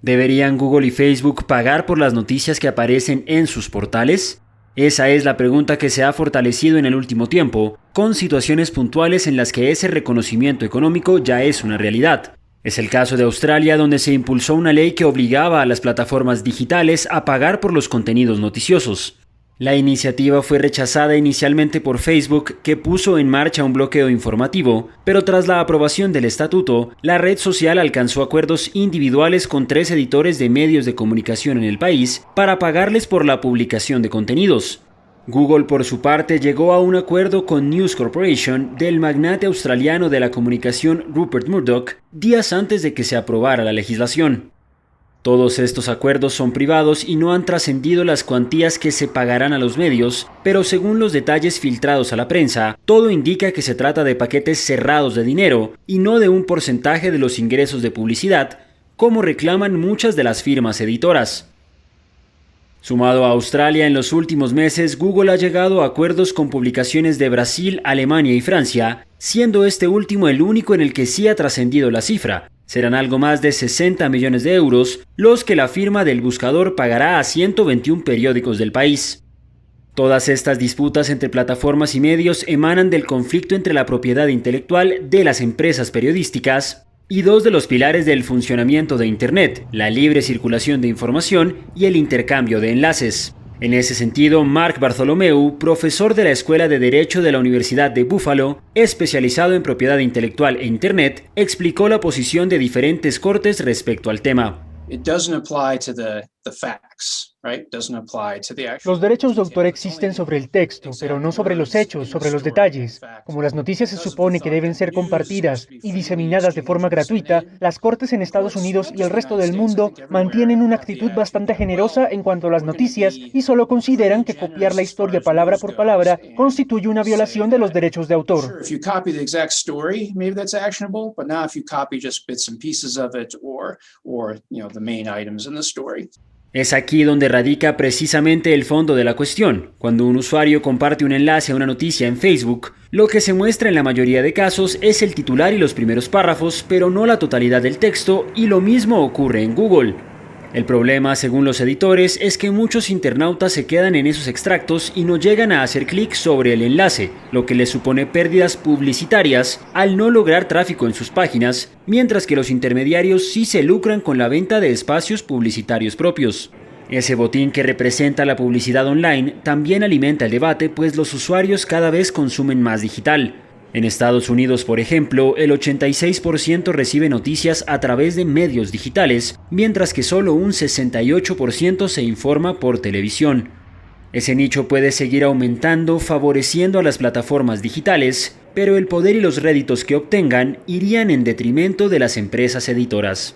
¿Deberían Google y Facebook pagar por las noticias que aparecen en sus portales? Esa es la pregunta que se ha fortalecido en el último tiempo, con situaciones puntuales en las que ese reconocimiento económico ya es una realidad. Es el caso de Australia, donde se impulsó una ley que obligaba a las plataformas digitales a pagar por los contenidos noticiosos. La iniciativa fue rechazada inicialmente por Facebook, que puso en marcha un bloqueo informativo, pero tras la aprobación del estatuto, la red social alcanzó acuerdos individuales con 3 editores de medios de comunicación en el país para pagarles por la publicación de contenidos. Google, por su parte, llegó a un acuerdo con News Corporation del magnate australiano de la comunicación Rupert Murdoch días antes de que se aprobara la legislación. Todos estos acuerdos son privados y no han trascendido las cuantías que se pagarán a los medios, pero según los detalles filtrados a la prensa, todo indica que se trata de paquetes cerrados de dinero y no de un porcentaje de los ingresos de publicidad, como reclaman muchas de las firmas editoras. Sumado a Australia, en los últimos meses, Google ha llegado a acuerdos con publicaciones de Brasil, Alemania y Francia, siendo este último el único en el que sí ha trascendido la cifra. Serán algo más de 60 millones de euros los que la firma del buscador pagará a 121 periódicos del país. Todas estas disputas entre plataformas y medios emanan del conflicto entre la propiedad intelectual de las empresas periodísticas y 2 de los pilares del funcionamiento de Internet, la libre circulación de información y el intercambio de enlaces. En ese sentido, Mark Bartholomew, profesor de la Escuela de Derecho de la Universidad de Buffalo, especializado en propiedad intelectual e Internet, explicó la posición de diferentes cortes respecto al tema. Los derechos de autor existen sobre el texto, pero no sobre los hechos, sobre los detalles. Como las noticias se supone que deben ser compartidas y diseminadas de forma gratuita, las cortes en Estados Unidos y el resto del mundo mantienen una actitud bastante generosa en cuanto a las noticias y solo consideran que copiar la historia palabra por palabra constituye una violación de los derechos de autor. Es aquí donde radica precisamente el fondo de la cuestión. Cuando un usuario comparte un enlace a una noticia en Facebook, lo que se muestra en la mayoría de casos es el titular y los primeros párrafos, pero no la totalidad del texto, y lo mismo ocurre en Google. El problema, según los editores, es que muchos internautas se quedan en esos extractos y no llegan a hacer clic sobre el enlace, lo que les supone pérdidas publicitarias al no lograr tráfico en sus páginas, mientras que los intermediarios sí se lucran con la venta de espacios publicitarios propios. Ese botín que representa la publicidad online también alimenta el debate, pues los usuarios cada vez consumen más digital. En Estados Unidos, por ejemplo, el 86% recibe noticias a través de medios digitales, mientras que solo un 68% se informa por televisión. Ese nicho puede seguir aumentando, favoreciendo a las plataformas digitales, pero el poder y los réditos que obtengan irían en detrimento de las empresas editoras.